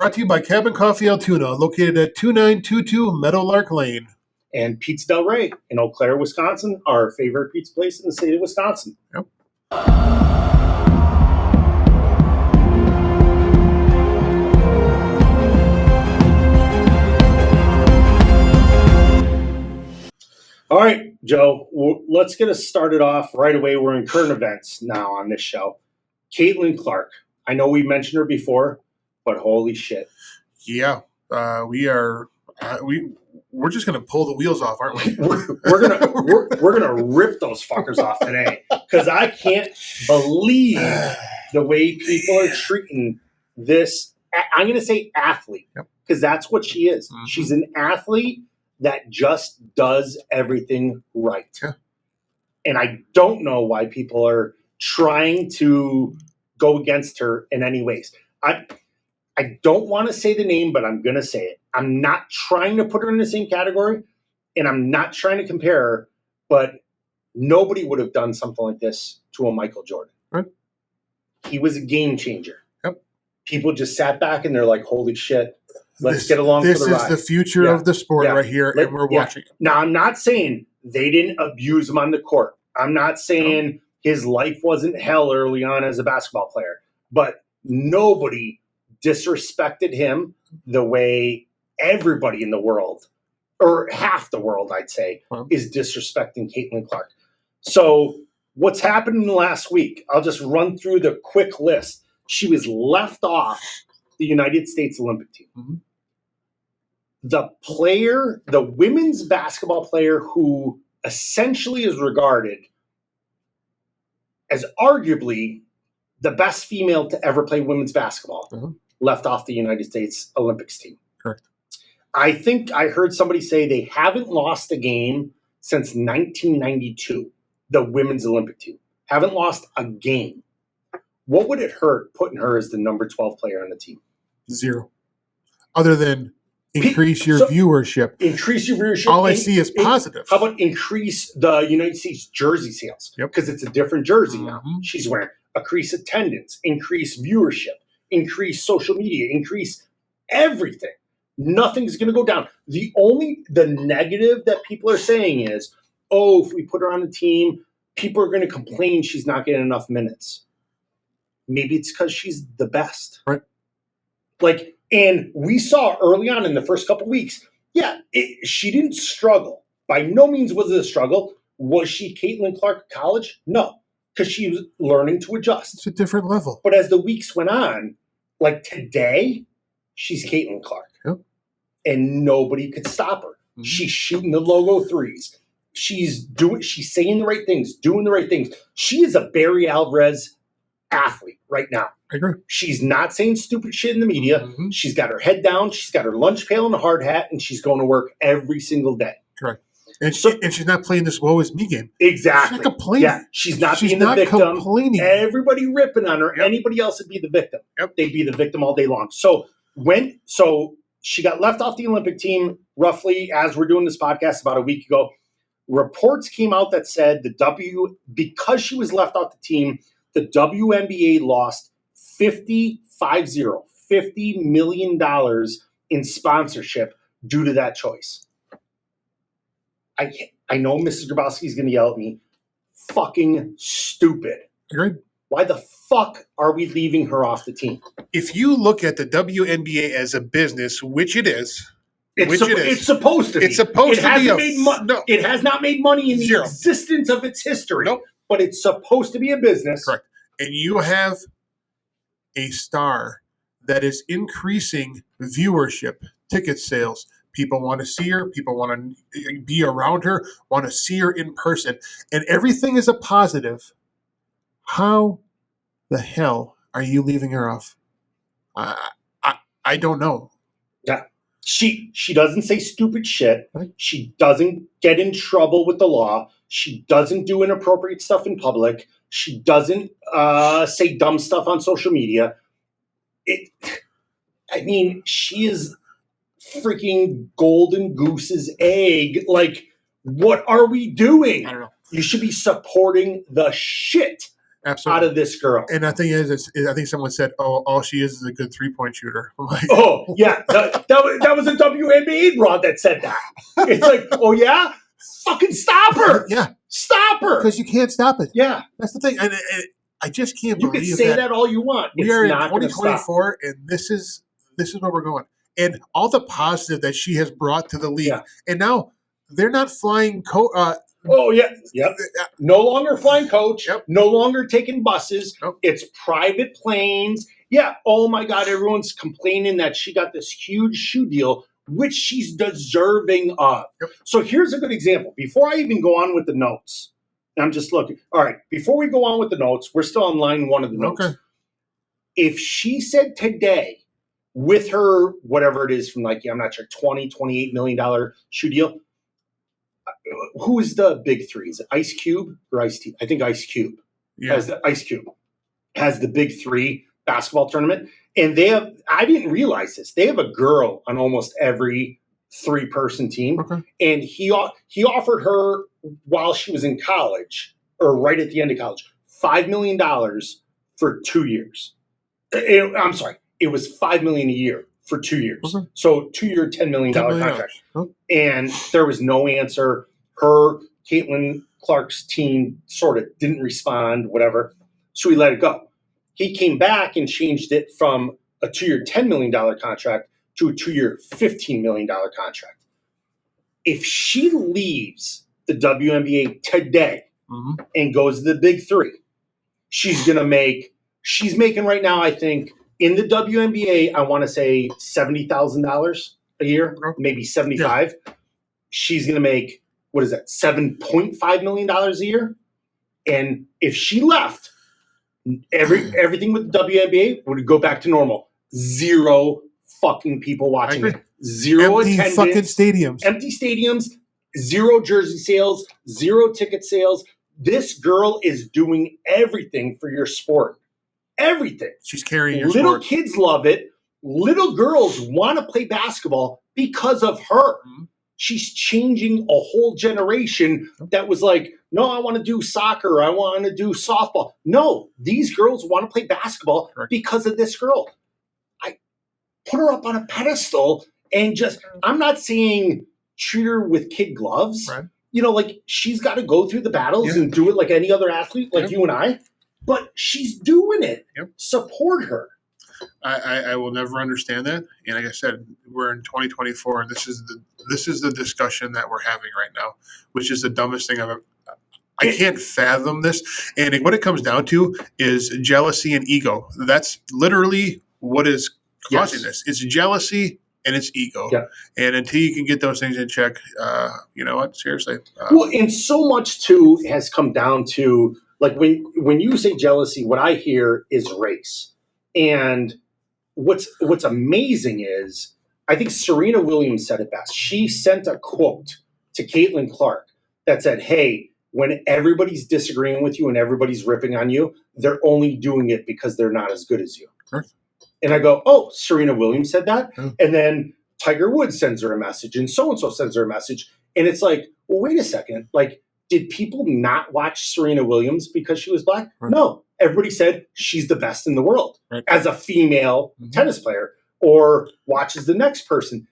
Brought to you by Cabin Coffee Altoona, located at 2922 Meadowlark Lane. And Pizza Del Rey in Eau Claire, Wisconsin, our favorite pizza place in the state of Wisconsin. Yep. All right, Joe, let's get us started off right away. We're in current events now on this show. Caitlin Clark. I know we mentioned her before, but holy shit. Yeah, we're just gonna pull the wheels off, aren't we? we're gonna rip those fuckers off today because I can't believe the way people are treating this. I'm gonna say athlete because that's what she is. Mm-hmm. She's an athlete that just does everything right. Yeah. And I don't know why people are trying to go against her in any ways. I don't want to say the name, but I'm going to say it. I'm not trying to put her in the same category, and I'm not trying to compare her, but nobody would have done something like this to a Michael Jordan. Right. He was a game changer. Yep. People just sat back and they're like, holy shit. Let's get along for the ride. This is the future of the sport right here, and we're watching it. Now, I'm not saying they didn't abuse him on the court. I'm not saying his life wasn't hell early on as a basketball player. But nobody disrespected him the way everybody in the world, or half the world, I'd say, is disrespecting Caitlin Clark. So what's happened in the last week? I'll just run through the quick list. She was left off the United States Olympic team. Mm-hmm. The women's basketball player who essentially is regarded as arguably the best female to ever play women's basketball, left off the United States Olympics team. Correct. I think I heard somebody say they haven't lost a game since 1992, the women's Olympic team. Haven't lost a game. What would it hurt putting her as the number 12 player on the team? 0. Other than increase your viewership. Increase your viewership. All I see is positive. How about increase the United States jersey sales? Because it's a different jersey now she's wearing. Increase attendance, increase viewership, increase social media, increase everything. Nothing's going to go down. The negative that people are saying is, if we put her on the team, people are going to complain she's not getting enough minutes. Maybe it's because she's the best. Right. And we saw early on in the first couple of weeks, she didn't struggle. By no means was it a struggle. Was she Caitlin Clark at college? No, because she was learning to adjust. It's a different level. But as the weeks went on, like today, she's Caitlin Clark. Yep. And nobody could stop her. Mm-hmm. She's shooting the logo threes. She's saying the right things, doing the right things. She is a Barry Alvarez athlete right now. I agree. She's not saying stupid shit in the media. Mm-hmm. She's got her head down. She's got her lunch pail and a hard hat, and she's going to work every single day. Correct. And she's not playing this woe is me game. Exactly. She's not complaining. Yeah, she's not being the victim. Complaining. Everybody ripping on her. Yep. Anybody else would be the victim. Yep. They'd be the victim all day long. So she got left off the Olympic team roughly as we're doing this podcast about a week ago. Reports came out that said because she was left off the team, the WNBA lost $50 million in sponsorship due to that choice. I know Mrs. Grabowski is going to yell at me. Fucking stupid. Agreed. Why the fuck are we leaving her off the team? If you look at the WNBA as a business, which it is, it's supposed to be. It's supposed to be. It has not made money in the existence of its history. Nope. But it's supposed to be a business. Correct. And you have a star that is increasing viewership, ticket sales. People want to see her. People want to be around her, want to see her in person. And everything is a positive. How the hell are you leaving her off? I don't know. Yeah. She doesn't say stupid shit. Right. She doesn't get in trouble with the law. She doesn't do inappropriate stuff in public. She doesn't say dumb stuff on social media. She is freaking golden goose's egg. Like, what are we doing? I don't know. You should be supporting the shit Absolutely. out of this girl. And the thing is, I think someone said, "Oh, all she is a good 3-point shooter." I'm like, Oh, yeah. That was a WNBA broad that said that. It's like, oh, yeah? Fucking stop her. yeah, Stop her. because you can't stop it. Yeah. That's the thing. And I just can't You believe can say that all you want. we It's are in not gonna stop. 2024, and this is where we're going. And all the positive that she has brought to the league, Yeah. and now they're not flying. Oh, yeah. Yep. No longer flying coach. Yep. No longer taking buses. Nope. It's private planes. Yeah. Oh, my God. Everyone's complaining that she got this huge shoe deal, which she's deserving of. Yep. So here's a good example. Before I even go on with the notes, I'm just looking. All right. Before we go on with the notes, we're still on line 1 of the notes. Okay. If she said today, with her, whatever it is from like, I'm not sure, $28 million shoe deal, who is the big three? Is it Ice Cube or Ice T? I think Ice Cube has the big three basketball tournament. And they have, I didn't realize this, they have a girl on almost every 3-person team. Okay. And he offered her while she was in college, or right at the end of college, $5 million for 2 years. I'm sorry, it was $5 million a year for 2 years. Okay. So 2-year, $10 million contract. Oh. And there was no answer. Caitlin Clark's team sort of didn't respond, whatever. So he let it go. He came back and changed it from a 2-year, $10 million contract to a 2-year, $15 million contract. If she leaves the WNBA today and goes to the big three, she's making right now, I think, in the WNBA, I want to say $70,000 a year, maybe $75,000. Yeah. She's going to make, what is that, $7.5 million a year? And if she left, everything with the WNBA would go back to normal. 0 fucking people watching it. 0 empty attendance. Fucking stadiums. Empty stadiums. 0 jersey sales. 0 ticket sales. This girl is doing everything for your sport. Everything. She's carrying your Little sport. kids love it. Little girls want to play basketball because of her. Mm-hmm. She's changing a whole generation that was like, no, I want to do soccer. I want to do softball. No, these girls want to play basketball because of this girl. I put her up on a pedestal and just, I'm not saying treat her with kid gloves. Right. You know, like she's got to go through the battles and do it like any other athlete, like you and I. But she's doing it. Yep. Support her. I will never understand that. And like I said, we're in 2024, and this is the discussion that we're having right now, which is the dumbest thing I've ever. I can't fathom this. And what it comes down to is jealousy and ego. That's literally what is causing this. It's jealousy and it's ego. Yeah. And until you can get those things in check, you know what? Seriously. Well, and so much too has come down to, like, when you say jealousy, what I hear is race. And what's amazing is, I think Serena Williams said it best. She sent a quote to Caitlin Clark that said, hey, when everybody's disagreeing with you and everybody's ripping on you, they're only doing it because they're not as good as you. Sure. And I go, oh, Serena Williams said that? Oh. And then Tiger Woods sends her a message and so-and-so sends her a message. And it's like, well, wait a second. Like, did people not watch Serena Williams because she was black? Right. No. Everybody said she's the best in the world as a female tennis player, or watches the next person.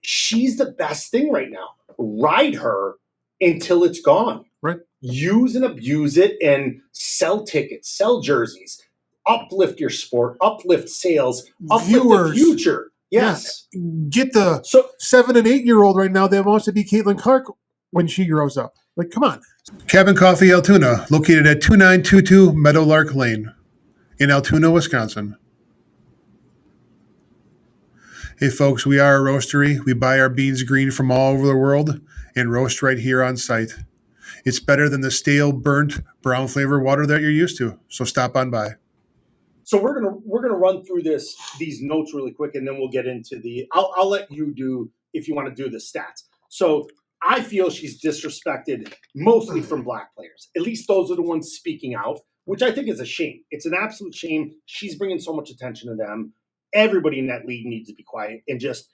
She's the best thing right now. Ride her until it's gone. Right. Use and abuse it and sell tickets, sell jerseys, uplift your sport, uplift sales, uplift the future. Yes. Yeah. Get the 7 and 8-year-old right now that wants to be Caitlin Clark when she grows up. Like, come on. Cabin Coffee Altoona, located at 2922 Meadowlark Lane in Altoona, Wisconsin. Hey, folks, we are a roastery. We buy our beans green from all over the world and roast right here on site. It's better than the stale, burnt, brown flavor water that you're used to. So stop on by. So we're gonna run through these notes really quick, and then we'll get into the. I'll let you do if you want to do the stats. So I feel she's disrespected mostly from black players. At least those are the ones speaking out, which I think is a shame. It's an absolute shame. She's bringing so much attention to them. Everybody in that league needs to be quiet and just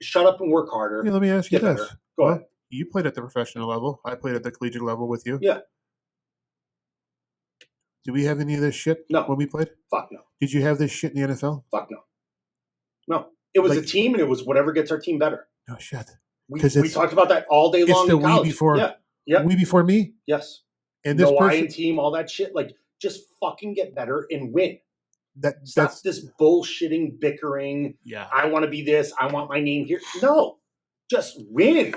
shut up and work harder. Hey, let me ask you this. Go ahead. You played at the professional level. I played at the collegiate level with you. Yeah. Did we have any of this shit No. when we played? Fuck no. Did you have this shit in the NFL? Fuck no. No. It was Like- a team, and it was whatever gets our team better. No shit. We 'Cause it's- talked about that all day long the in college. we before. Yeah. Yep. We before me. Yes. And this No I person. in team, all that shit. Like, just fucking get better and win. Stop That's this bullshitting, bickering. yeah. I want to be this. I want my name here. No. Just win.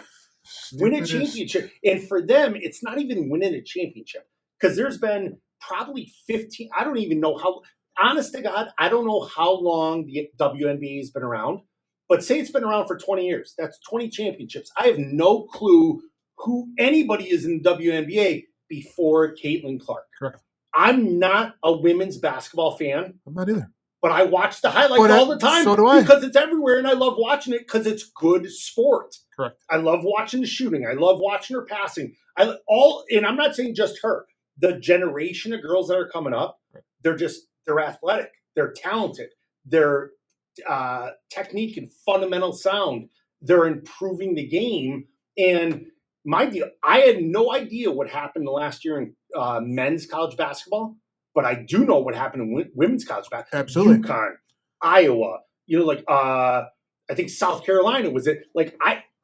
Win a Stupid as- championship. And for them, it's not even winning a championship. Because there's been probably 15, I don't even know how, honest to God, I don't know how long the WNBA has been around. But say it's been around for 20 years. That's 20 championships. I have no clue who anybody is in the WNBA before Caitlin Clark. Correct. I'm not a women's basketball fan, I'm not either. but I watch the highlights But all the time so do I. because it's everywhere, and I love watching it because it's good sport. Correct. I love watching the shooting. I love watching her passing. And I'm not saying just her. The generation of girls that are coming up, they're athletic, they're talented, they're technique and fundamental sound. They're improving the game. And my deal, I had no idea what happened the last year in men's college basketball, but I do know what happened in women's college basketball. Absolutely. UConn, Iowa, I think South Carolina was it. Like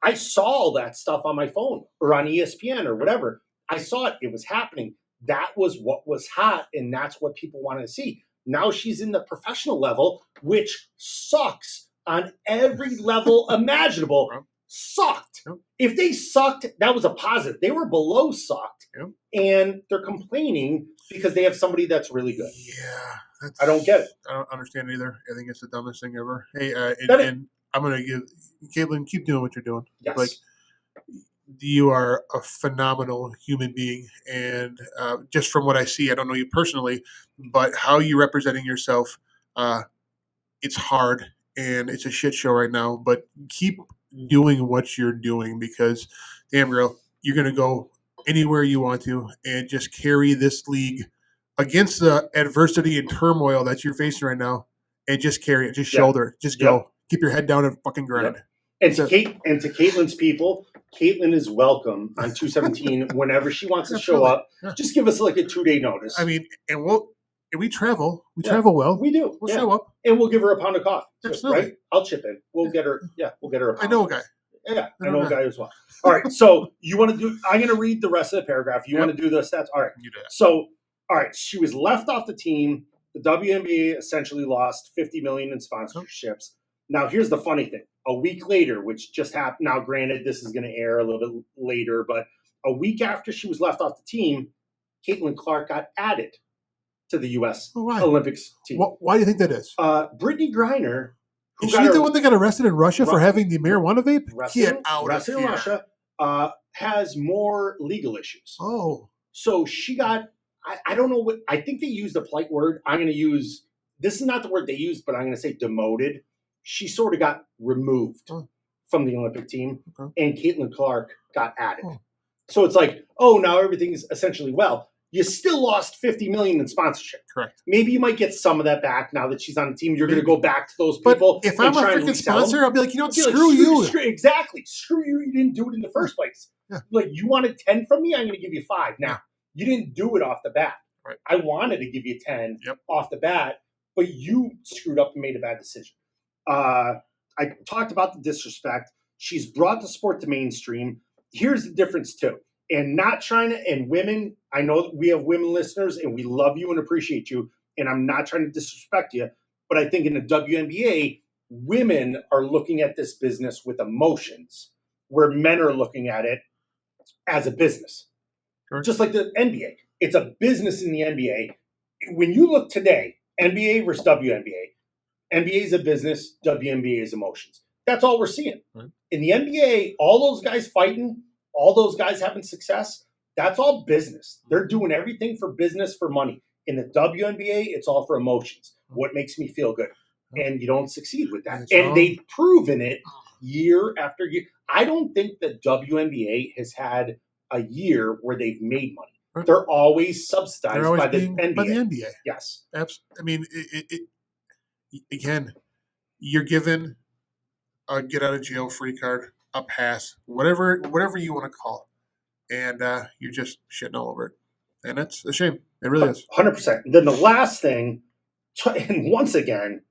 I saw all that stuff on my phone or on ESPN or whatever. I saw it. It was happening. That was what was hot, and that's what people wanted to see. Now she's in the professional level, which sucks on every level imaginable. Sucked. Yep. If they sucked, that was a positive. They were below sucked, Yep. and they're complaining because they have somebody that's really good. Yeah. I don't get it. I don't understand it either. I think it's the dumbest thing ever. Hey, That and I'm going to give Caitlin, keep doing what you're doing. Yes. Like, you are a phenomenal human being. And just from what I see, I don't know you personally, but how you representing yourself, it's hard and it's a shit show right now. But keep doing what you're doing because, damn girl, you're going to go anywhere you want to and just carry this league against the adversity and turmoil that you're facing right now, and just carry it, just shoulder it, just go. Keep your head down and fucking grind. And to Caitlin's people, Caitlin is welcome on 217 whenever she wants to show up. Yeah. Just give us like a 2-day notice. I mean, and we travel. We travel well. We do. We'll show up. And we'll give her a pound of coffee. Absolutely. Right? I'll chip in. We'll get her. Yeah, we'll get her a pound. I know a guy. Yeah, I know a guy as well. All right. So you want to do? I'm going to read the rest of the paragraph. You want to do the stats? All right. You do that. So, all right. She was left off the team. The WNBA essentially lost $50 million in sponsorships. Now, here's the funny thing. A week later, which just happened. Now, granted, this is going to air a little bit later, but a week after she was left off the team, Caitlin Clark got added to the U.S. Olympics team. Why do you think that is? Brittany Griner. Is she the one that got arrested in Russia for having the marijuana vape? Get out of here. In Russia has more legal issues. Oh. So she got, I don't know what, I think they used a polite word. I'm going to use, this is not the word they used, but I'm going to say demoted. She sort of got removed from the Olympic team, and Caitlin Clark got added. So it's like, now everything's essentially well. You still lost $50 million in sponsorship. Correct. Maybe you might get some of that back now that she's on the team. You're going to go back to those people. But if I'm a freaking sponsor, I'll be like, screw you. Exactly. Screw you. You didn't do it in the first place. Yeah. Like, you wanted 10 from me, I'm going to give you 5. Now, you didn't do it off the bat. Right. I wanted to give you 10 off the bat, but you screwed up and made a bad decision. I talked about the disrespect. She's brought the sport to mainstream. Here's the difference, too. And not trying to, and women, I know that we have women listeners and we love you and appreciate you. And I'm not trying to disrespect you, but I think in the WNBA, women are looking at this business with emotions where men are looking at it as a business. Sure. Just like the NBA. It's a business in the NBA. When you look today, NBA versus WNBA, NBA is a business, WNBA is emotions. That's all we're seeing. Right. In the NBA, all those guys fighting, all those guys having success, that's all business. They're doing everything for business, for money. In the WNBA, it's all for emotions. What makes me feel good? And you don't succeed with that. And they've proven it year after year. I don't think the WNBA has had a year where they've made money. Right. They're always subsidized by the NBA. By the NBA. Yes. I mean, again, you're given a get out of jail free card, a pass, whatever you want to call, and you're just shitting all over it, and it's a shame. It really is. 100%. Then the last thing, and once again,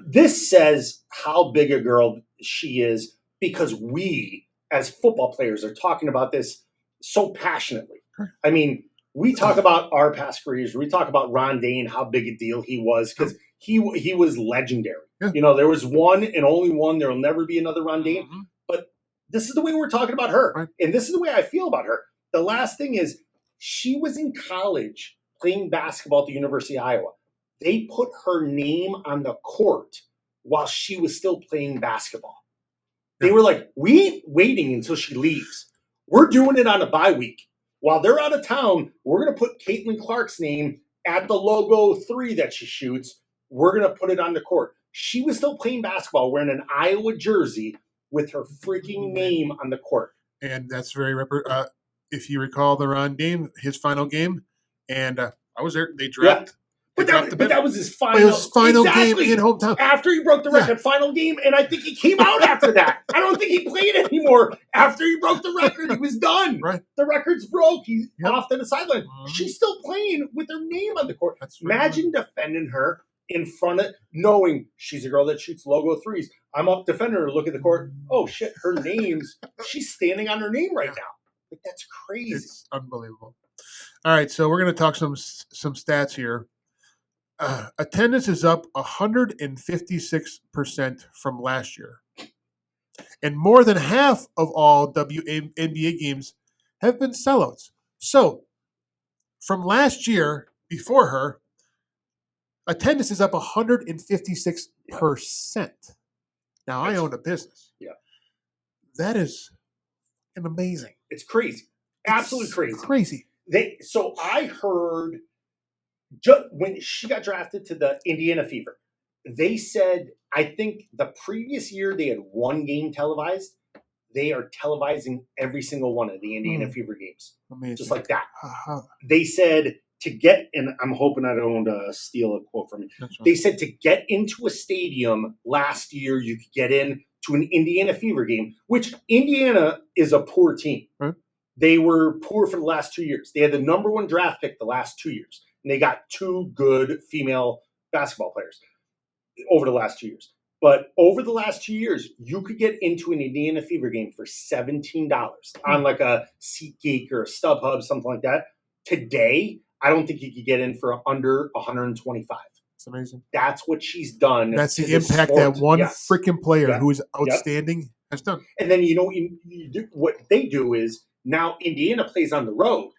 this says how big a girl she is because we, as football players, are talking about this so passionately. I mean, we talk about our past careers. We talk about Ron Dane, how big a deal he was because he was legendary. Yeah. You know, there was one and only one. There will never be another Ron Dane. Mm-hmm. But this is the way we're talking about her. Right. And this is the way I feel about her. The last thing is she was in college playing basketball at the University of Iowa. They put her name on the court while she was still playing basketball. They were like, we ain't waiting until she leaves. We're doing it on a bye week. While they're out of town, we're going to put Caitlin Clark's name at the logo 3 that she shoots. We're going to put it on the court. She was still playing basketball wearing an Iowa jersey with her freaking name on the court. And that's very if you recall the Ron Dane, his final game, and I was there. They dropped. Yeah. But that was his final. But it was his final game in hometown. After he broke the record, final game, and I think he came out after that. I don't think he played anymore. After he broke the record, he was done. Right. The record's broke. He's off to the sideline. Mm-hmm. She's still playing with her name on the court. That's right. Imagine defending her in front of, knowing she's a girl that shoots logo 3s. I'm up defending her, look at the court. Oh, shit, her name's, she's standing on her name right now. Like, that's crazy. It's unbelievable. All right, so we're going to talk some stats here. Attendance is up 156% from last year. And more than half of all WNBA games have been sellouts. So, from last year, before her, attendance is up 156%. Now, I own a business. Yeah. That is amazing. It's crazy. Absolutely crazy. Crazy. So I heard when she got drafted to the Indiana Fever, they said, I think the previous year they had one game televised. They are televising every single one of the Indiana Fever games. Amazing. Just like that. Uh-huh. They said to get, and I'm hoping I don't steal a quote from you. Right. They said to get into a stadium last year, you could get in to an Indiana Fever game, which Indiana is a poor team. Right. They were poor for the last 2 years. They had the number 1 draft pick the last 2 years. And they got 2 good female basketball players over the last 2 years. But over the last 2 years, you could get into an Indiana Fever game for $17 on like a SeatGeek or a StubHub, something like that. Today, I don't think you could get in for under 125. It's amazing. That's what she's done. That's the impact that one freaking player who is outstanding has done. And then, you do, what they do is now Indiana plays on the road.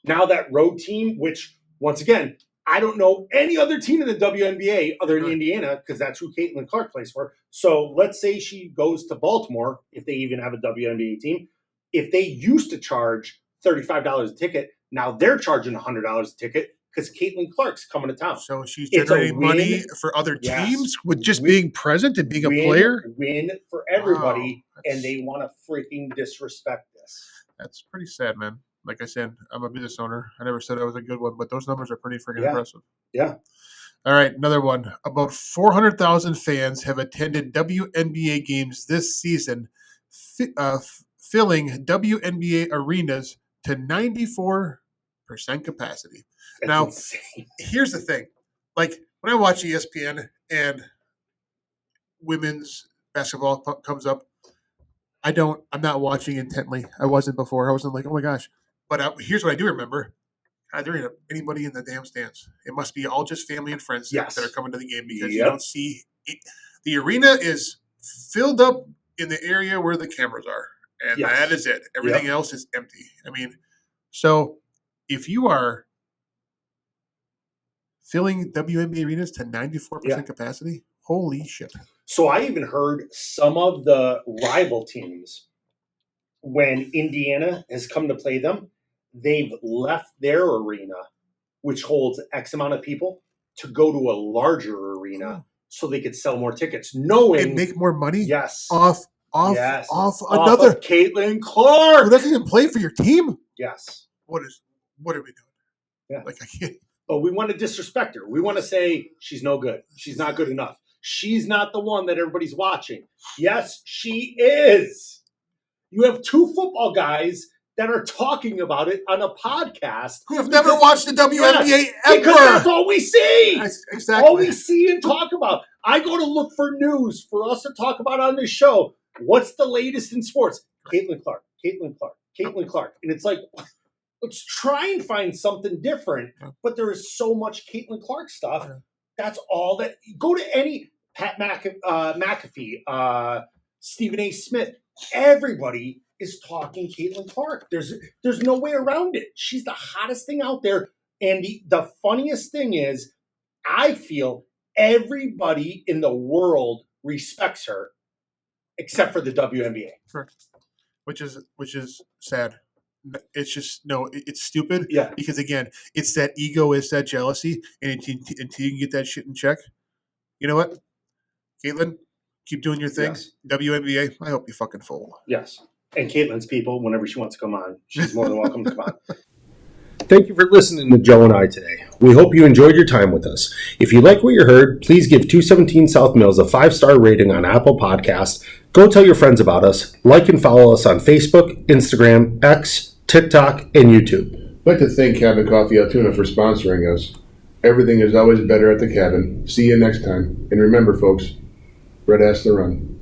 Now that road team, which once again, I don't know any other team in the WNBA other than Indiana because that's who Caitlin Clark plays for. So let's say she goes to Baltimore, if they even have a WNBA team. If they used to charge $35 a ticket, now they're charging $100 a ticket because Caitlin Clark's coming to town. So she's generating money for other teams with just being present and being a player? Win for everybody, and they want to freaking disrespect this. That's pretty sad, man. Like I said, I'm a business owner. I never said I was a good one, but those numbers are pretty freaking impressive. Yeah. All right, another one. About 400,000 fans have attended WNBA games this season, filling WNBA arenas to 94% capacity. That's now, insane. Here's the thing. Like, when I watch ESPN and women's basketball comes up, I'm not watching intently. I wasn't before. I wasn't like, oh my gosh. But here's what I do remember. There ain't anybody in the damn stands. It must be all just family and friends that are coming to the game because you don't see it. The arena is filled up in the area where the cameras are. And that is it. Everything else is empty. I mean, so if you are filling WNBA arenas to 94% capacity, holy shit. So I even heard some of the rival teams, when Indiana has come to play them, they've left their arena, which holds X amount of people, to go to a larger arena so they could sell more tickets, knowing and make more money. Yes, off another of Caitlin Clark, who doesn't even play for your team. Yes. What are we doing? Yeah. Like I can't. But we want to disrespect her. We want to say she's no good. She's not good enough. She's not the one that everybody's watching. Yes, she is. You have 2 football guys that are talking about it on a podcast. Who have never watched the WNBA Yes, ever. because that's all we see. Exactly. All we see and talk about. I go to look for news for us to talk about on this show. What's the latest in sports? Caitlin Clark. And it's like, let's try and find something different. But there is so much Caitlin Clark stuff. That's all that. Go to any Pat McAfee, Stephen A. Smith. Everybody is talking Caitlin Clark. There's no way around it. She's the hottest thing out there. And the funniest thing is, I feel everybody in the world respects her except for the WNBA. Sure. Which is sad. It's just it's stupid. Yeah. Because again, it's that ego, it's that jealousy, and until you can get that shit in check, you know what, Caitlin, keep doing your thing. Yes. WNBA, I hope you fucking fold. Yes. And Caitlin's people, whenever she wants to come on, she's more than welcome to come on. Thank you for listening to Joe and I today. We hope you enjoyed your time with us. If you like what you heard, please give 217 South Mills a 5-star rating on Apple Podcasts. Go tell your friends about us. Like and follow us on Facebook, Instagram, X, TikTok, and YouTube. I'd like to thank Cabin Coffee Altoona for sponsoring us. Everything is always better at the cabin. See you next time. And remember, folks, Red has to run.